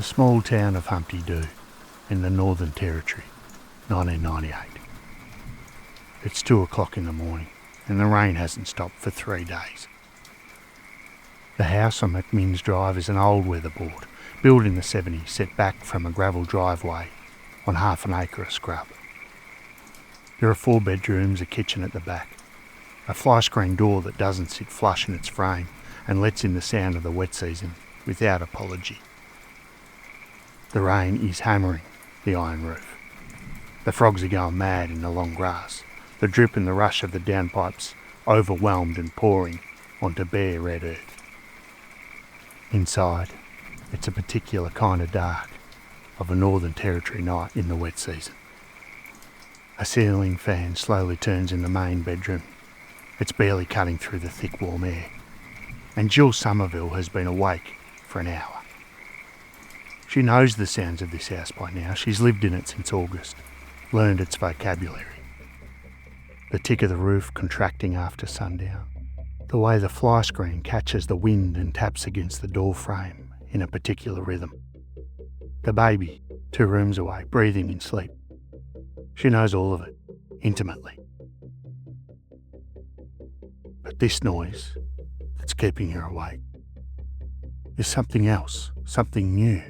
The small town of Humpty Doo in the Northern Territory, 1998. It's 2 o'clock in the morning and the rain hasn't stopped for 3 days. The house on McMinns Drive is an old weatherboard, built in the 70s, set back from a gravel driveway on half an acre of scrub. There are 4 bedrooms, a kitchen at the back, a fly screen door that doesn't sit flush in its frame and lets in the sound of the wet season without apology. The rain is hammering the iron roof. The frogs are going mad in the long grass, the drip and the rush of the downpipes overwhelmed and pouring onto bare red earth. Inside, it's a particular kind of dark of a Northern Territory night in the wet season. A ceiling fan slowly turns in the main bedroom. It's barely cutting through the thick warm air. And Jill Somerville has been awake for an hour. She knows the sounds of this house by now. She's lived in it since August, learned its vocabulary. The tick of the roof contracting after sundown, the way the fly screen catches the wind and taps against the door frame in a particular rhythm. The baby, 2 rooms away, breathing in sleep. She knows all of it, intimately. But this noise that's keeping her awake is something else, something new.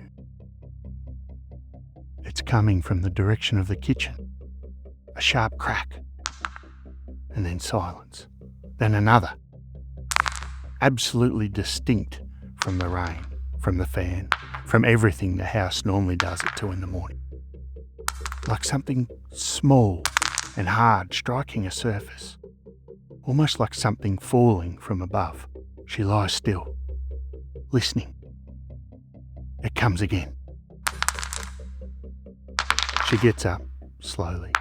It's coming from the direction of the kitchen. A sharp crack, and then silence, then another. Absolutely distinct from the rain, from the fan, from everything the house normally does at 2 in the morning. Like something small and hard striking a surface. Almost like something falling from above. She lies still, listening. It comes again. She gets up, slowly.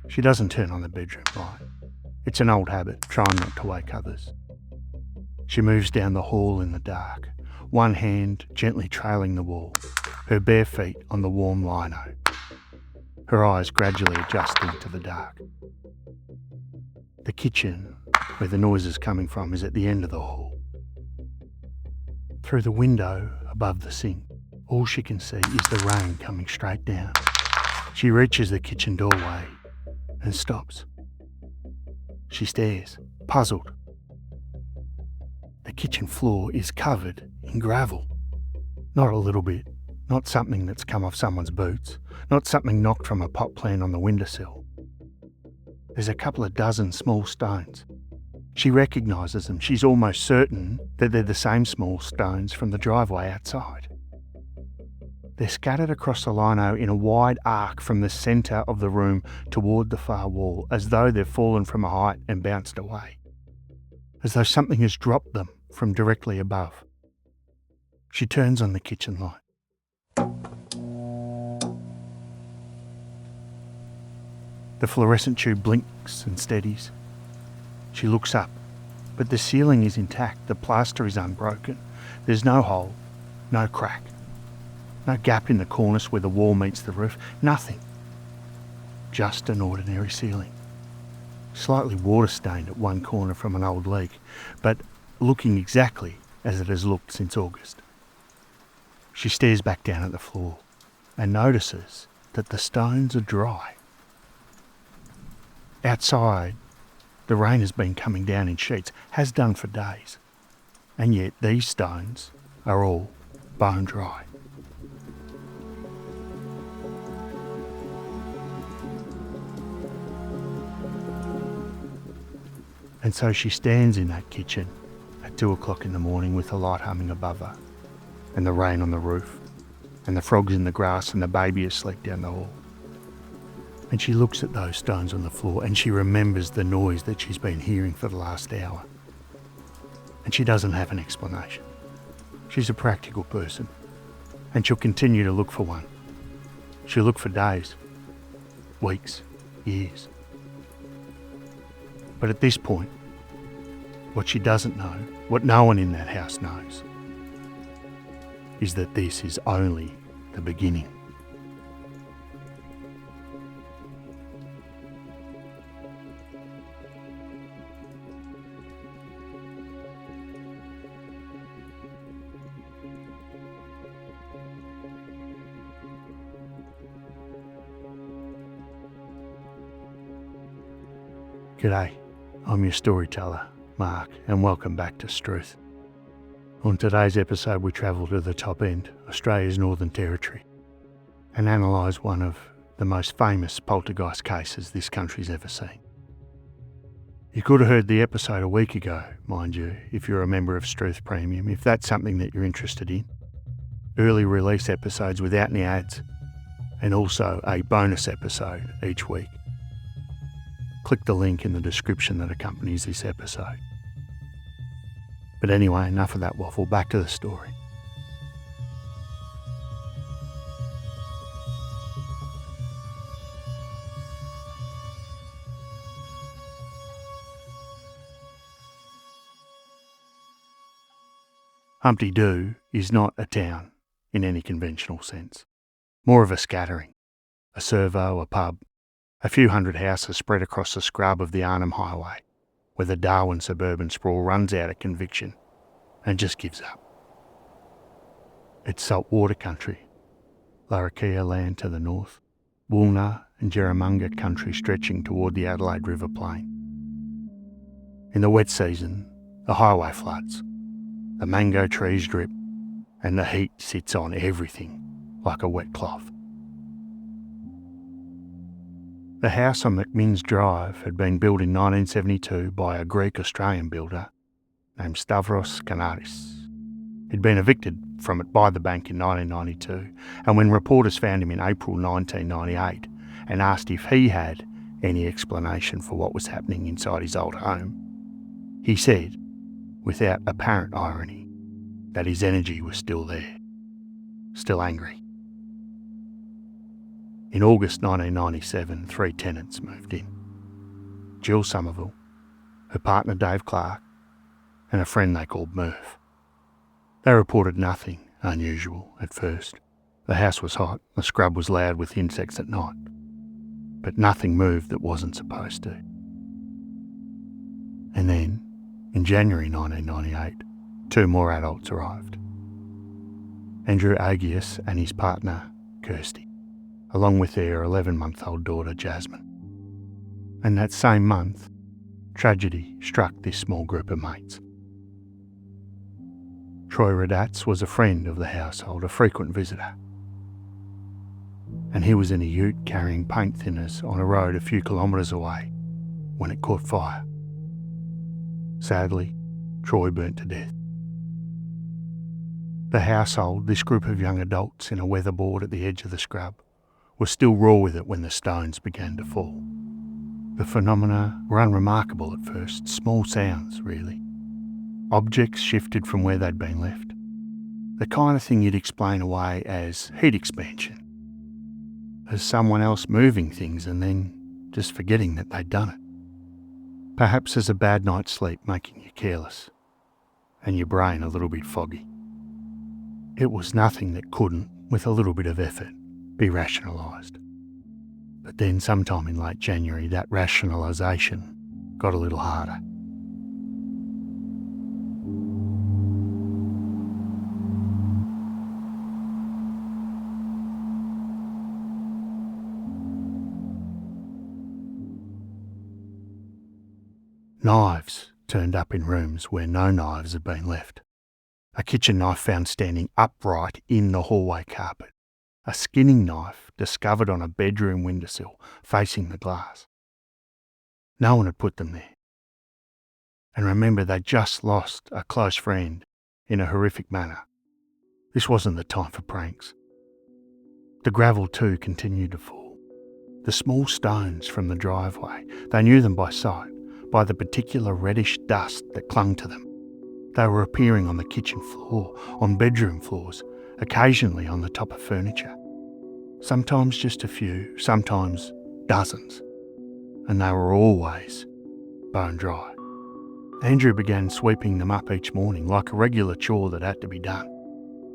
She doesn't turn on the bedroom light. It's an old habit, trying not to wake others. She moves down the hall in the dark, one hand gently trailing the wall, her bare feet on the warm lino, her eyes gradually adjusting to the dark. The kitchen, where the noise is coming from, is at the end of the hall. Through the window above the sink, all she can see is the rain coming straight down. She reaches the kitchen doorway and stops. She stares, puzzled. The kitchen floor is covered in gravel. Not a little bit, not something that's come off someone's boots, not something knocked from a pot plant on the windowsill. There's a couple of dozen small stones. She recognises them. She's almost certain that they're the same small stones from the driveway outside. They're scattered across the lino in a wide arc from the centre of the room toward the far wall, as though they've fallen from a height and bounced away. As though something has dropped them from directly above. She turns on the kitchen light. The fluorescent tube blinks and steadies. She looks up, but the ceiling is intact, the plaster is unbroken. There's no hole, no crack. No gap in the cornice where the wall meets the roof, nothing. Just an ordinary ceiling. Slightly water-stained at one corner from an old leak, but looking exactly as it has looked since August. She stares back down at the floor and notices that the stones are dry. Outside, the rain has been coming down in sheets, has done for days, and yet these stones are all bone dry. And so she stands in that kitchen at 2 o'clock in the morning with the light humming above her, and the rain on the roof, and the frogs in the grass, and the baby asleep down the hall. And she looks at those stones on the floor and she remembers the noise that she's been hearing for the last hour. And she doesn't have an explanation. She's a practical person, and she'll continue to look for one. She'll look for days, weeks, years. But at this point, what she doesn't know, what no one in that house knows, is that this is only the beginning. G'day, I'm your storyteller, Mark, and welcome back to Struth. On today's episode we travel to the top end, Australia's Northern Territory, and analyse one of the most famous poltergeist cases this country's ever seen. You could have heard the episode a week ago, mind you, if you're a member of Struth Premium, if that's something that you're interested in. Early release episodes without any ads, and also a bonus episode each week. Click the link in the description that accompanies this episode. But anyway, enough of that waffle, back to the story. Humpty Doo is not a town in any conventional sense. More of a scattering, a servo, a pub, a few hundred houses spread across the scrub of the Arnhem Highway, where the Darwin suburban sprawl runs out of conviction and just gives up. It's saltwater country, Larrakia land to the north, Woolnar and Jerramunga country stretching toward the Adelaide River Plain. In the wet season, the highway floods, the mango trees drip, and the heat sits on everything like a wet cloth. The house on McMinns Drive had been built in 1972 by a Greek-Australian builder named Stavros Kanaris. He'd been evicted from it by the bank in 1992, and when reporters found him in April 1998 and asked if he had any explanation for what was happening inside his old home, he said, without apparent irony, that his energy was still there, still angry. In August 1997, 3 tenants moved in. Jill Somerville, her partner Dave Clark, and a friend they called Murph. They reported nothing unusual at first. The house was hot, the scrub was loud with insects at night, but nothing moved that wasn't supposed to. And then, in January 1998, 2 more adults arrived. Andrew Agius and his partner, Kirsty, along with their 11-month-old daughter, Jasmine. And that same month, tragedy struck this small group of mates. Troy Radatz was a friend of the household, a frequent visitor. And he was in a ute carrying paint thinners on a road a few kilometres away when it caught fire. Sadly, Troy burnt to death. The household, this group of young adults in a weatherboard at the edge of the scrub, was still raw with it when the stones began to fall. The phenomena were unremarkable at first, small sounds really. Objects shifted from where they'd been left. The kind of thing you'd explain away as heat expansion, as someone else moving things and then just forgetting that they'd done it. Perhaps as a bad night's sleep making you careless, and your brain a little bit foggy. It was nothing that couldn't, with a little bit of effort, be rationalised. But then sometime in late January that rationalisation got a little harder. Knives turned up in rooms where no knives had been left. A kitchen knife found standing upright in the hallway carpet. A skinning knife discovered on a bedroom windowsill facing the glass. No one had put them there. And remember, they'd just lost a close friend in a horrific manner. This wasn't the time for pranks. The gravel too continued to fall. The small stones from the driveway, they knew them by sight, by the particular reddish dust that clung to them. They were appearing on the kitchen floor, on bedroom floors, occasionally on the top of furniture. Sometimes just a few, sometimes dozens. And they were always bone dry. Andrew began sweeping them up each morning like a regular chore that had to be done.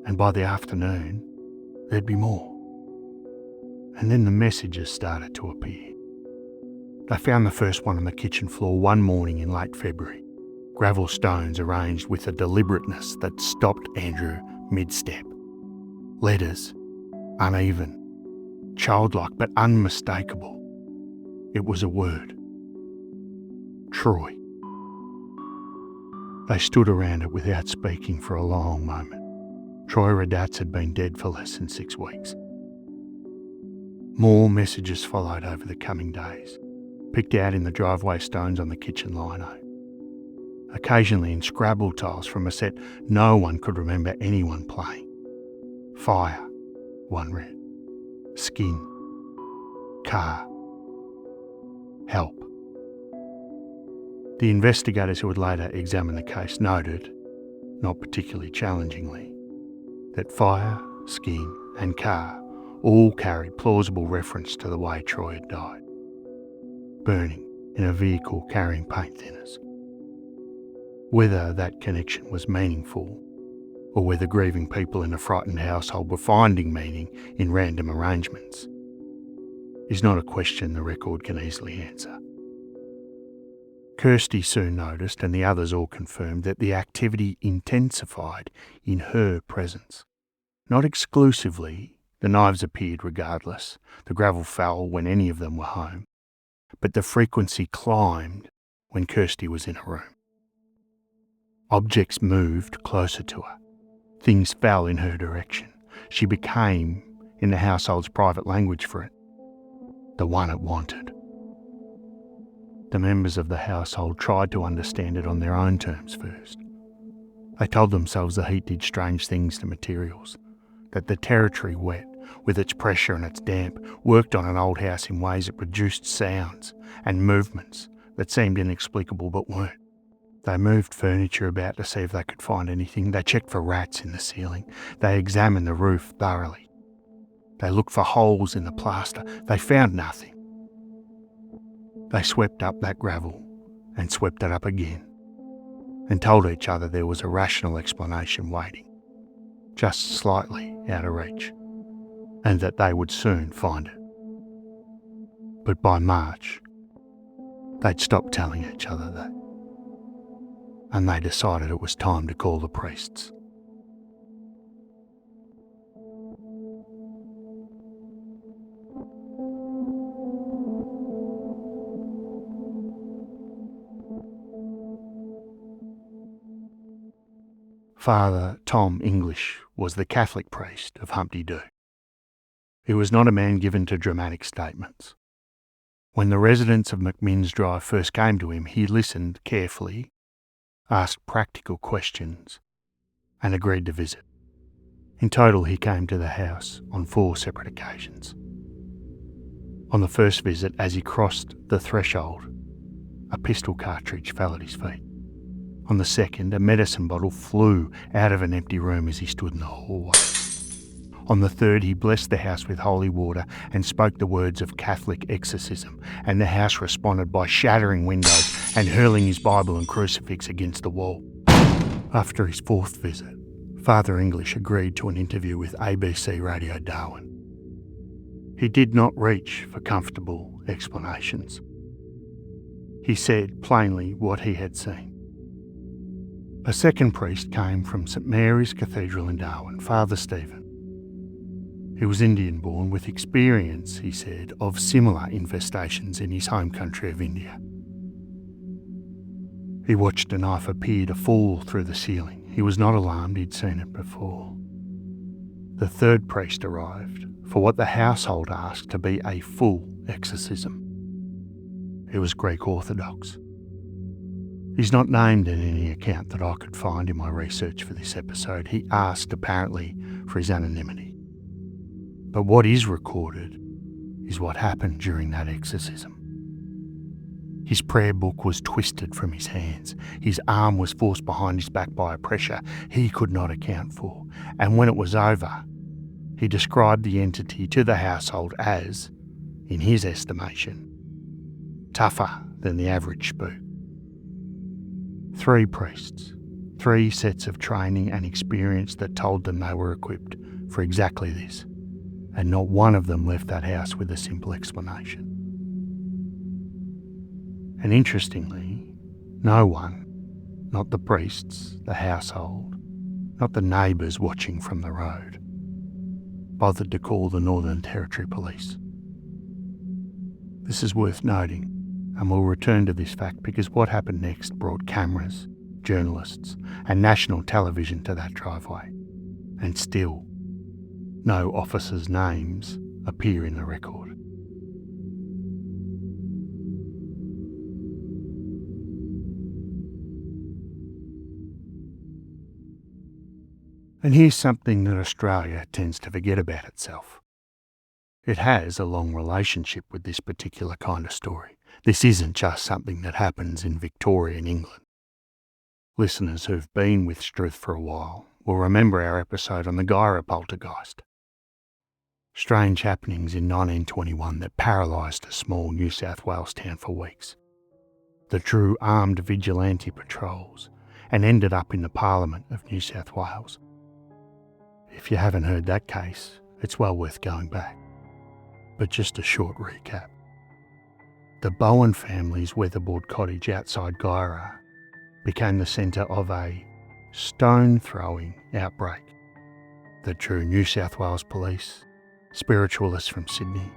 And by the afternoon, there'd be more. And then the messages started to appear. They found the first one on the kitchen floor one morning in late February. Gravel stones arranged with a deliberateness that stopped Andrew mid-step. Letters, uneven, childlike but unmistakable. It was a word. Troy. They stood around it without speaking for a long moment. Troy Radatz had been dead for less than 6 weeks. More messages followed over the coming days, picked out in the driveway stones on the kitchen lino. Occasionally in Scrabble tiles from a set no one could remember anyone playing. Fire, one read. Skin. Car. Help. The investigators who would later examine the case noted, not particularly challengingly, that fire, skin and car all carried plausible reference to the way Troy had died. Burning in a vehicle carrying paint thinners. Whether that connection was meaningful, or whether grieving people in a frightened household were finding meaning in random arrangements, is not a question the record can easily answer. Kirsty soon noticed, and the others all confirmed, that the activity intensified in her presence. Not exclusively, the knives appeared regardless, the gravel fell when any of them were home, but the frequency climbed when Kirsty was in a room. Objects moved closer to her. Things fell in her direction. She became, in the household's private language for it, the one it wanted. The members of the household tried to understand it on their own terms first. They told themselves the heat did strange things to materials, that the territory wet, with its pressure and its damp, worked on an old house in ways that produced sounds and movements that seemed inexplicable but weren't. They moved furniture about to see if they could find anything. They checked for rats in the ceiling. They examined the roof thoroughly. They looked for holes in the plaster. They found nothing. They swept up that gravel and swept it up again and told each other there was a rational explanation waiting, just slightly out of reach, and that they would soon find it. But by March, they'd stopped telling each other that, and they decided it was time to call the priests. Father Tom English was the Catholic priest of Humpty Doo. He was not a man given to dramatic statements. When the residents of McMinns Drive first came to him, he listened carefully, asked practical questions, and agreed to visit. In total, he came to the house on 4 separate occasions. On the first visit, as he crossed the threshold, a pistol cartridge fell at his feet. On the second, a medicine bottle flew out of an empty room as he stood in the hallway. On the third, he blessed the house with holy water and spoke the words of Catholic exorcism, and the house responded by shattering windows and hurling his Bible and crucifix against the wall. After his 4th visit, Father English agreed to an interview with ABC Radio Darwin. He did not reach for comfortable explanations. He said plainly what he had seen. A second priest came from St Mary's Cathedral in Darwin, Father Stephen. He was Indian-born with experience, he said, of similar infestations in his home country of India. He watched a knife appear to fall through the ceiling. He was not alarmed, he'd seen it before. The third priest arrived for what the household asked to be a full exorcism. He was Greek Orthodox. He's not named in any account that I could find in my research for this episode. He asked, apparently, for his anonymity. But what is recorded is what happened during that exorcism. His prayer book was twisted from his hands. His arm was forced behind his back by a pressure he could not account for. And when it was over, he described the entity to the household as, in his estimation, tougher than the average spook. 3 priests, 3 sets of training and experience that told them they were equipped for exactly this, and not one of them left that house with a simple explanation. And interestingly, no one, not the priests, the household, not the neighbours watching from the road, bothered to call the Northern Territory Police. This is worth noting, And we'll return to this fact because what happened next brought cameras, journalists, and national television to that driveway. And still, no officers' names appear in the record. And here's something that Australia tends to forget about itself. It has a long relationship with this particular kind of story. This isn't just something that happens in Victorian England. Listeners who've been with Struth for a while will remember our episode on the Guyra Poltergeist. Strange happenings in 1921 that paralysed a small New South Wales town for weeks. The true armed vigilante patrols, and ended up in the Parliament of New South Wales. If you haven't heard that case, it's well worth going back. But just a short recap. The Bowen family's weatherboard cottage outside Guyra became the centre of a stone-throwing outbreak that drew New South Wales police, spiritualists from Sydney,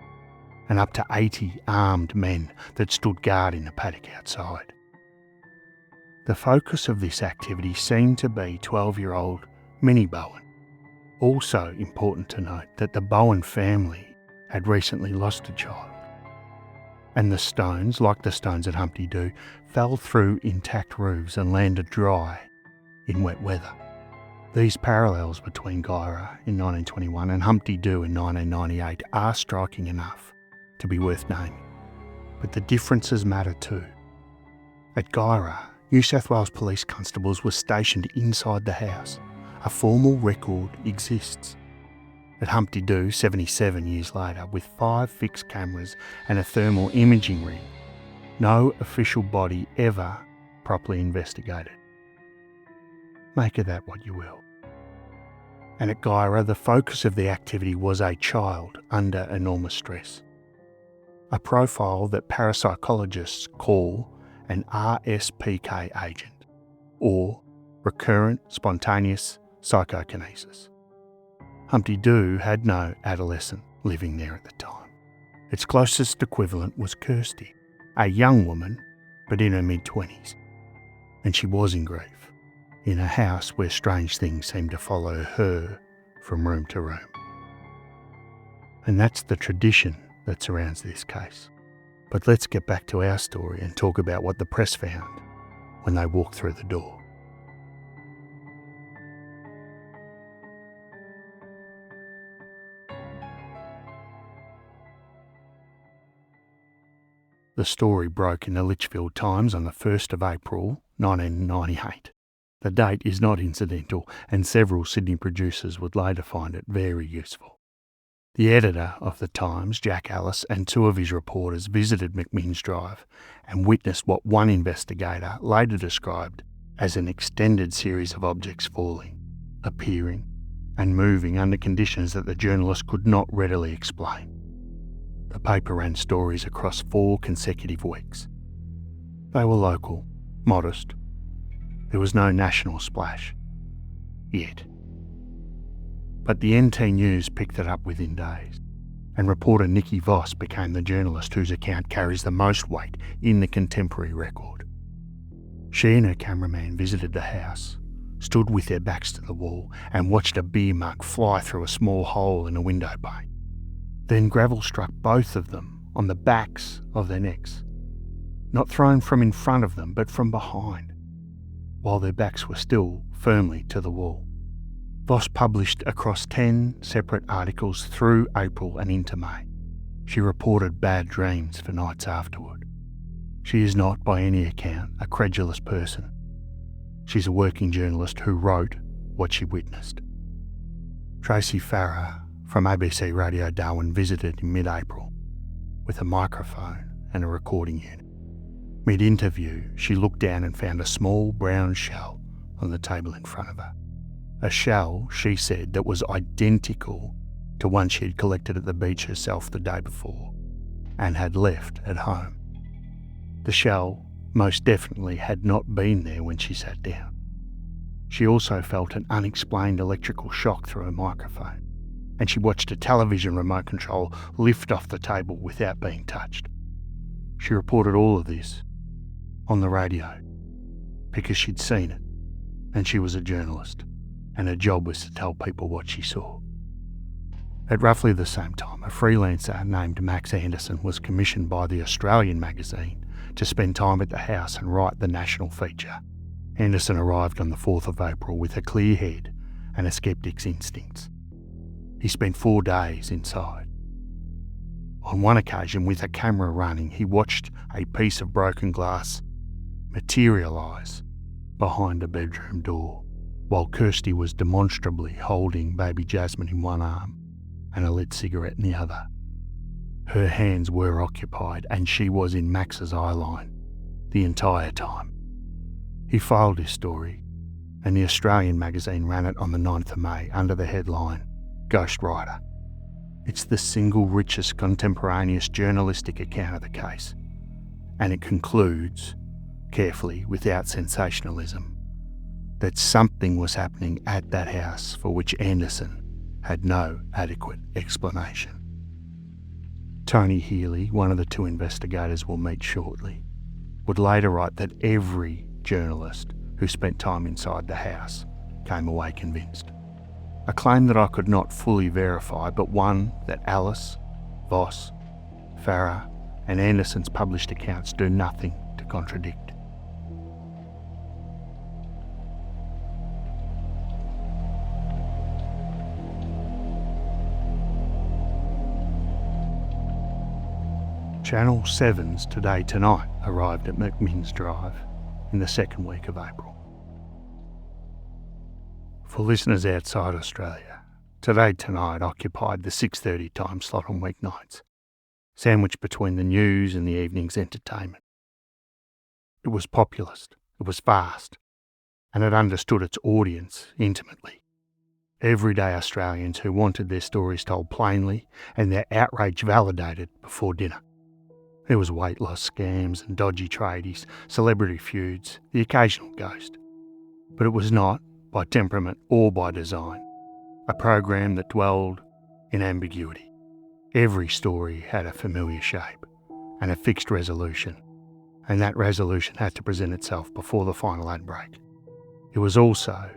and up to 80 armed men that stood guard in the paddock outside. The focus of this activity seemed to be 12-year-old Minnie Bowen. Also important to note that the Bowen family had recently lost a child, and the stones, like the stones at Humpty Doo, fell through intact roofs and landed dry in wet weather. These parallels between Guyra in 1921 and Humpty Doo in 1998 are striking enough to be worth naming, but the differences matter too. At Guyra, New South Wales police constables were stationed inside the house. A formal record exists. At Humpty Doo, 77 years later, with 5 fixed cameras and a thermal imaging rig, no official body ever properly investigated. Make of that what you will. And at Guyra, the focus of the activity was a child under enormous stress. A profile that parapsychologists call an RSPK agent, or recurrent spontaneous psychokinesis. Humpty Doo had no adolescent living there at the time. Its closest equivalent was Kirsty, a young woman, but in her mid-20s. And she was in grief, in a house where strange things seemed to follow her from room to room. And that's the tradition that surrounds this case. But let's get back to our story and talk about what the press found when they walked through the door. The story broke in the Litchfield Times on the 1st of April 1998. The date is not incidental, and several Sydney producers would later find it very useful. The editor of the Times, Jack Ellis, and 2 of his reporters visited McMinns Drive and witnessed what one investigator later described as an extended series of objects falling, appearing, and moving under conditions that the journalist could not readily explain. The paper ran stories across 4 consecutive weeks. They were local, modest. There was no national splash. Yet. But the NT News picked it up within days, and reporter Nikki Voss became the journalist whose account carries the most weight in the contemporary record. She and her cameraman visited the house, stood with their backs to the wall, and watched a beer mug fly through a small hole in a window pane. Then gravel struck both of them on the backs of their necks, not thrown from in front of them, but from behind, while their backs were still firmly to the wall. Voss published across 10 separate articles through April and into May. She reported bad dreams for nights afterward. She is not, by any account, a credulous person. She's a working journalist who wrote what she witnessed. Tracy Farrar from ABC Radio Darwin visited in mid-April with a microphone and a recording unit. Mid-interview, she looked down and found a small brown shell on the table in front of her. A shell, she said, that was identical to one she had collected at the beach herself the day before and had left at home. The shell most definitely had not been there when she sat down. She also felt an unexplained electrical shock through her microphone, and she watched a television remote control lift off the table without being touched. She reported all of this on the radio because she'd seen it, and she was a journalist, and her job was to tell people what she saw. At roughly the same time, a freelancer named Max Anderson was commissioned by the Australian magazine to spend time at the house and write the national feature. Anderson arrived on the 4th of April with a clear head and a skeptic's instincts. He spent 4 days inside. On one occasion, with a camera running, he watched a piece of broken glass materialise behind a bedroom door, while Kirsty was demonstrably holding baby Jasmine in one arm and a lit cigarette in the other. Her hands were occupied and she was in Max's eye line the entire time. He filed his story, and the Australian magazine ran it on the 9th of May under the headline, Ghost Rider. It's the single richest contemporaneous journalistic account of the case, and it concludes, carefully, without sensationalism, that something was happening at that house for which Anderson had no adequate explanation. Tony Healy, one of the 2 investigators we'll meet shortly, would later write that every journalist who spent time inside the house came away convinced. A claim that I could not fully verify, but one that Alice, Voss, Farah and Anderson's published accounts do nothing to contradict. Channel 7's Today Tonight arrived at McMinns Drive in the second week of April. For listeners outside Australia, Today Tonight occupied the 6:30 time slot on weeknights, sandwiched between the news and the evening's entertainment. It was populist, it was fast, and it understood its audience intimately. Everyday Australians who wanted their stories told plainly and their outrage validated before dinner. There was weight loss scams and dodgy tradies, celebrity feuds, the occasional ghost. But it was not, by temperament or by design, a program that dwelled in ambiguity. Every story had a familiar shape and a fixed resolution, and that resolution had to present itself before the final ad break. It was also,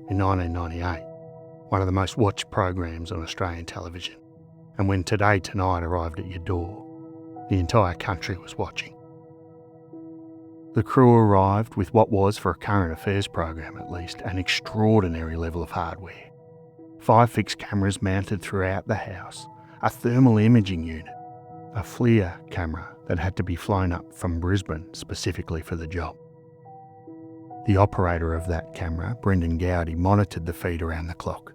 in 1998, one of the most watched programs on Australian television, and when Today Tonight arrived at your door, the entire country was watching. The crew arrived with what was, for a current affairs program at least, an extraordinary level of hardware. 5 fixed cameras mounted throughout the house, a thermal imaging unit, a FLIR camera that had to be flown up from Brisbane specifically for the job. The operator of that camera, Brendan Gowdy, monitored the feed around the clock.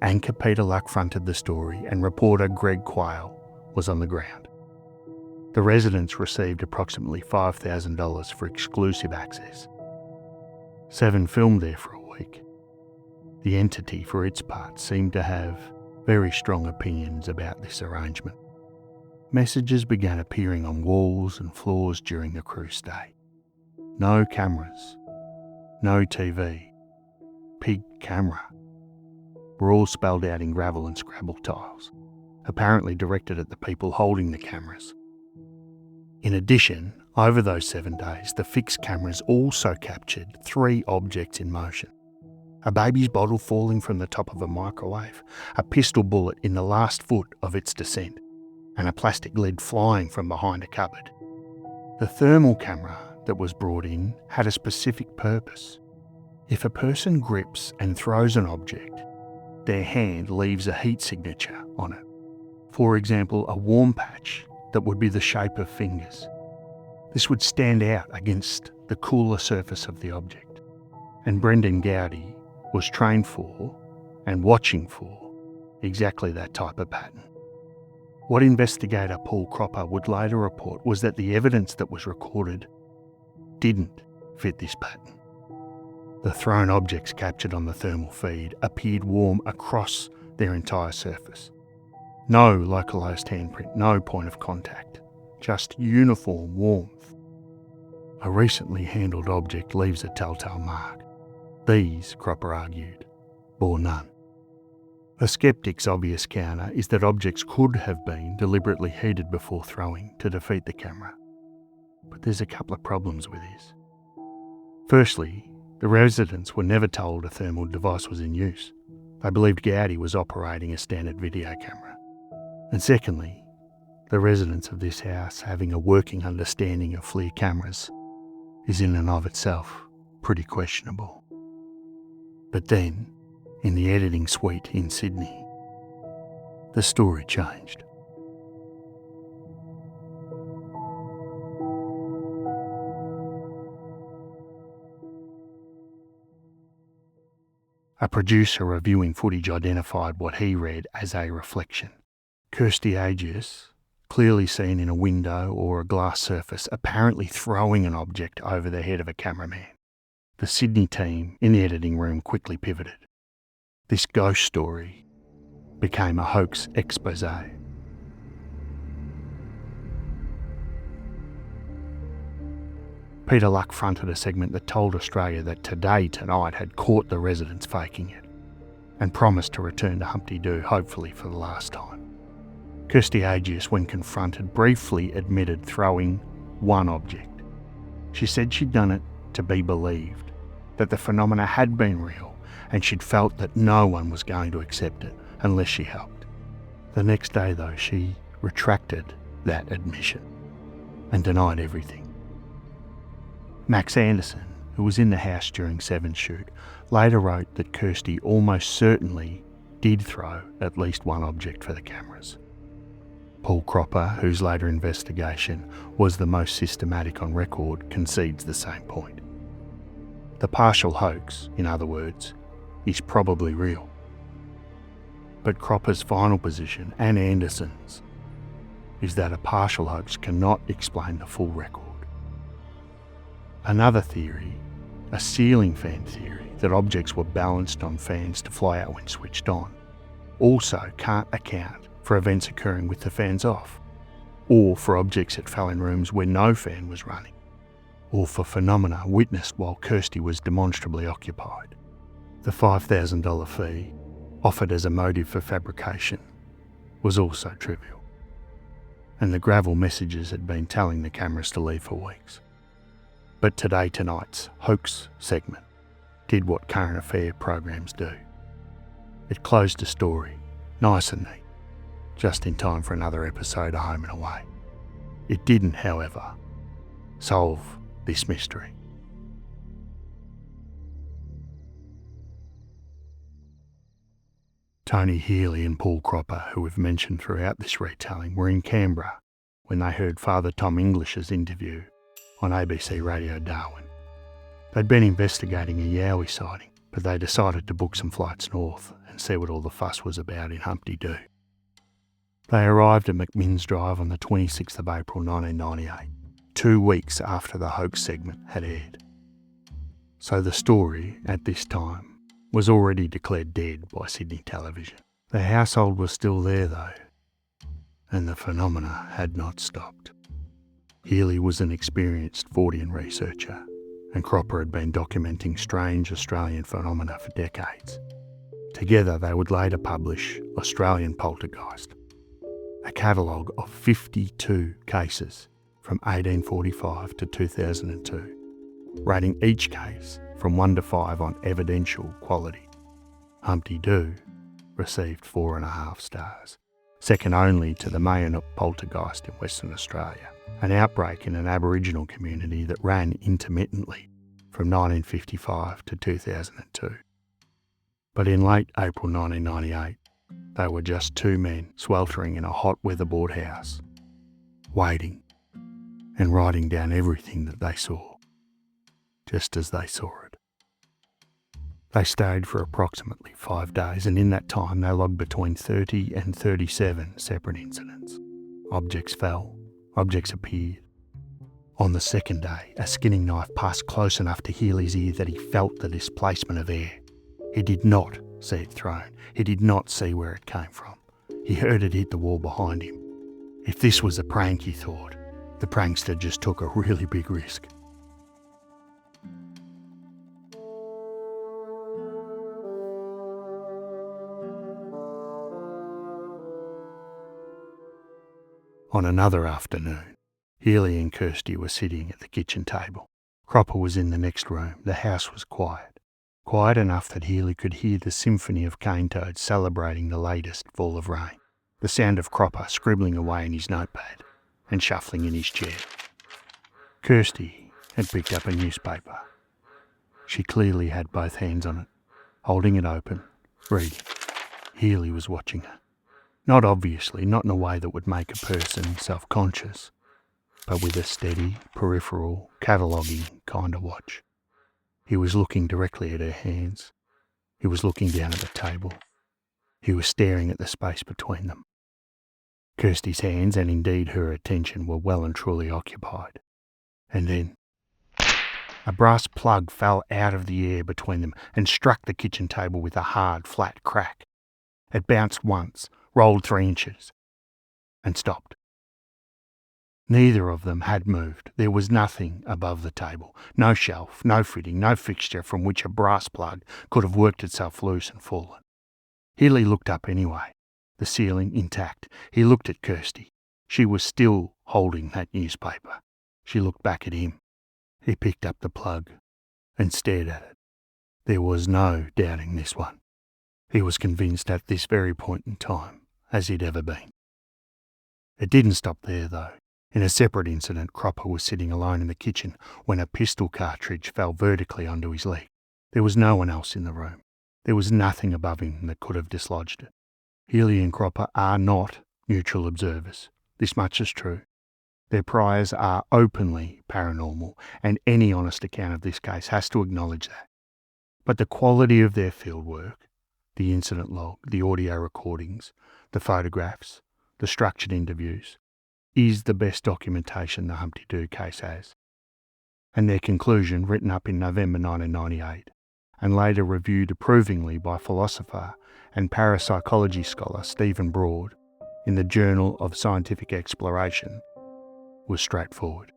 Anchor Peter Luck fronted the story and reporter Greg Quayle was on the ground. The residents received approximately $5,000 for exclusive access. 7 filmed there for a week. The entity, for its part, seemed to have very strong opinions about this arrangement. Messages began appearing on walls and floors during the crew stay. No cameras, no TV, pig camera, were all spelled out in gravel and Scrabble tiles, apparently directed at the people holding the cameras. In addition, over those 7 days, the fixed cameras also captured 3 objects in motion. A baby's bottle falling from the top of a microwave, a pistol bullet in the last foot of its descent, and a plastic lid flying from behind a cupboard. The thermal camera that was brought in had a specific purpose. If a person grips and throws an object, their hand leaves a heat signature on it. For example, a warm patch that would be the shape of fingers. This would stand out against the cooler surface of the object, and Brendan Gowdy was trained for and watching for exactly that type of pattern. What investigator Paul Cropper would later report was that the evidence that was recorded didn't fit this pattern. The thrown objects captured on the thermal feed appeared warm across their entire surface. No localised handprint, no point of contact, just uniform warmth. A recently handled object leaves a telltale mark. These, Cropper argued, bore none. A skeptic's obvious counter is that objects could have been deliberately heated before throwing to defeat the camera. But there's a couple of problems with this. Firstly, the residents were never told a thermal device was in use. They believed Gowdy was operating a standard video camera. And secondly, the residents of this house having a working understanding of FLIR cameras is in and of itself pretty questionable. But then, in the editing suite in Sydney, the story changed. A producer reviewing footage identified what he read as a reflection. Kirsty Agius, clearly seen in a window or a glass surface, apparently throwing an object over the head of a cameraman. The Sydney team in the editing room quickly pivoted. This ghost story became a hoax expose. Peter Luck fronted a segment that told Australia that Today Tonight had caught the residents faking it and promised to return to Humpty Doo, hopefully for the last time. Kirsty Agius, when confronted, briefly admitted throwing one object. She said she'd done it to be believed, that the phenomena had been real, and she'd felt that no one was going to accept it unless she helped. The next day, though, she retracted that admission and denied everything. Max Anderson, who was in the house during Seven's shoot, later wrote that Kirsty almost certainly did throw at least one object for the cameras. Paul Cropper, whose later investigation was the most systematic on record, concedes the same point. The partial hoax, in other words, is probably real. But Cropper's final position, and Anderson's, is that a partial hoax cannot explain the full record. Another theory, a ceiling fan theory, that objects were balanced on fans to fly out when switched on, also can't account for events occurring with the fans off, or for objects that fell in rooms where no fan was running, or for phenomena witnessed while Kirsty was demonstrably occupied. The $5,000 fee, offered as a motive for fabrication, was also trivial, and the gravel messages had been telling the cameras to leave for weeks. But Today Tonight's hoax segment did what current affair programs do. It closed the story, nice and neat, just in time for another episode of Home and Away. It didn't, however, solve this mystery. Tony Healy and Paul Cropper, who we've mentioned throughout this retelling, were in Canberra when they heard Father Tom English's interview on ABC Radio Darwin. They'd been investigating a Yowie sighting, but they decided to book some flights north and see what all the fuss was about in Humpty Doo. They arrived at McMinns Drive on the 26th of April 1998, 2 weeks after the hoax segment had aired. So the story, at this time, was already declared dead by Sydney television. The household was still there though, and the phenomena had not stopped. Healy was an experienced Fortean researcher, and Cropper had been documenting strange Australian phenomena for decades. Together they would later publish Australian Poltergeist, a catalogue of 52 cases from 1845 to 2002, rating each case from 1 to 5 on evidential quality. Humpty Doo received 4.5 stars, second only to the Mayonup Poltergeist in Western Australia, an outbreak in an Aboriginal community that ran intermittently from 1955 to 2002. But in late April 1998, they were just 2 men sweltering in a hot weatherboard house, waiting and writing down everything that they saw, just as they saw it. They stayed for approximately 5 days, and in that time they logged between 30 and 37 separate incidents. Objects fell, objects appeared. On the second day, a skinning knife passed close enough to Healy's ear that he felt the displacement of air. He did not see it thrown. He did not see where it came from. He heard it hit the wall behind him. If this was a prank, he thought, the prankster just took a really big risk. On another afternoon, Healy and Kirsty were sitting at the kitchen table. Cropper was in the next room. The house was quiet. Quiet enough that Healy could hear the symphony of cane toads celebrating the latest fall of rain. The sound of Cropper scribbling away in his notepad and shuffling in his chair. Kirsty had picked up a newspaper. She clearly had both hands on it, holding it open, reading. Healy was watching her. Not obviously, not in a way that would make a person self-conscious, but with a steady, peripheral, cataloguing kind of watch. He was looking directly at her hands. He was looking down at the table. He was staring at the space between them. Kirsty's hands, and indeed her attention, were well and truly occupied. And then a brass plug fell out of the air between them and struck the kitchen table with a hard, flat crack. It bounced once, rolled 3 inches, and stopped. Neither of them had moved. There was nothing above the table. No shelf, no fitting, no fixture from which a brass plug could have worked itself loose and fallen. Healy looked up anyway, the ceiling intact. He looked at Kirsty. She was still holding that newspaper. She looked back at him. He picked up the plug and stared at it. There was no doubting this one. He was convinced at this very point in time, as he'd ever been. It didn't stop there, though. In a separate incident, Cropper was sitting alone in the kitchen when a pistol cartridge fell vertically onto his leg. There was no one else in the room. There was nothing above him that could have dislodged it. Healy and Cropper are not neutral observers. This much is true. Their priors are openly paranormal, and any honest account of this case has to acknowledge that. But the quality of their fieldwork, the incident log, the audio recordings, the photographs, the structured interviews, is the best documentation the Humpty Doo case has. And their conclusion, written up in November 1998, and later reviewed approvingly by philosopher and parapsychology scholar Stephen Broad in the Journal of Scientific Exploration, was straightforward.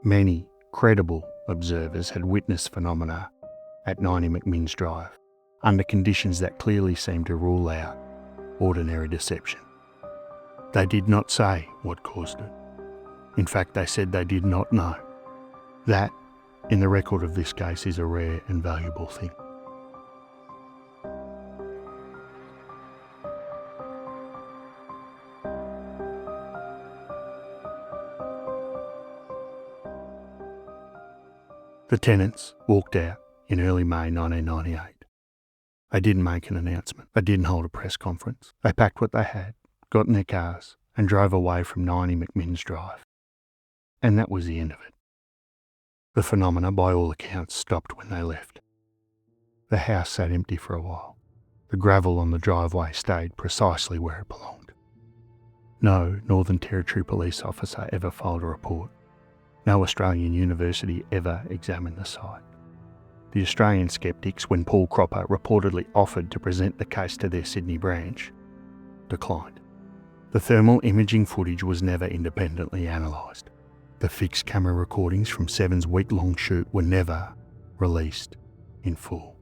Many credible observers had witnessed phenomena at 90 McMinns Drive under conditions that clearly seemed to rule out ordinary deception. They did not say what caused it. In fact, they said they did not know. That, in the record of this case, is a rare and valuable thing. The tenants walked out in early May 1998. They didn't make an announcement. They didn't hold a press conference. They packed what they had, got in their cars, and drove away from 90 McMinns Drive. And that was the end of it. The phenomena, by all accounts, stopped when they left. The house sat empty for a while. The gravel on the driveway stayed precisely where it belonged. No Northern Territory police officer ever filed a report. No Australian university ever examined the site. The Australian skeptics, when Paul Cropper reportedly offered to present the case to their Sydney branch, declined. The thermal imaging footage was never independently analysed. The fixed camera recordings from Seven's week-long shoot were never released in full.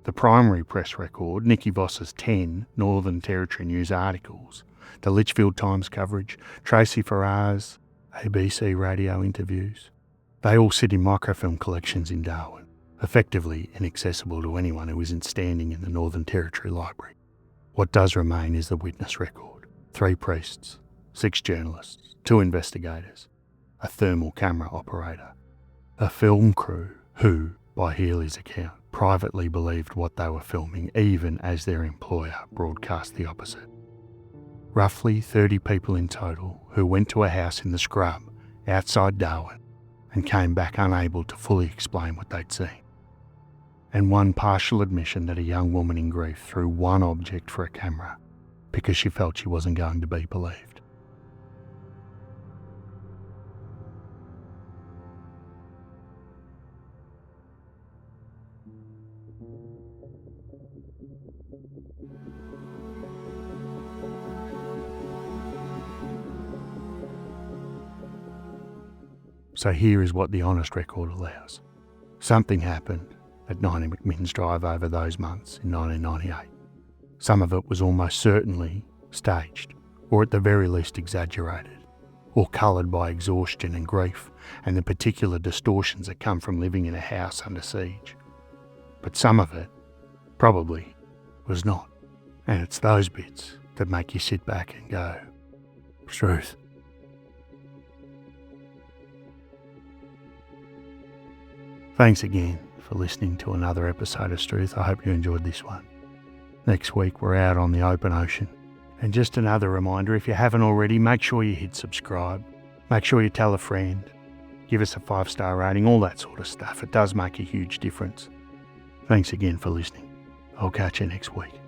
The primary press record, Nikki Voss's 10 Northern Territory news articles, the Litchfield Times coverage, Tracy Farrar's ABC radio interviews, they all sit in microfilm collections in Darwin, effectively inaccessible to anyone who isn't standing in the Northern Territory Library. What does remain is the witness record. 3 priests, 6 journalists, 2 investigators, a thermal camera operator, a film crew who, by Healy's account, privately believed what they were filming even as their employer broadcast the opposite. Roughly 30 people in total who went to a house in the scrub outside Darwin and came back unable to fully explain what they'd seen. And one partial admission that a young woman in grief threw one object for a camera because she felt she wasn't going to be believed. So here is what the honest record allows. Something happened at 90 McMinns Drive over those months in 1998. Some of it was almost certainly staged, or at the very least exaggerated. or coloured by exhaustion and grief and the particular distortions that come from living in a house under siege. But some of it, probably, was not. And it's those bits that make you sit back and go, truth. Thanks again for listening to another episode of Struth. I hope you enjoyed this one. Next week we're out on the open ocean. And just another reminder, if you haven't already, make sure you hit subscribe. Make sure you tell a friend. Give us a 5-star rating, all that sort of stuff. It does make a huge difference. Thanks again for listening. I'll catch you next week.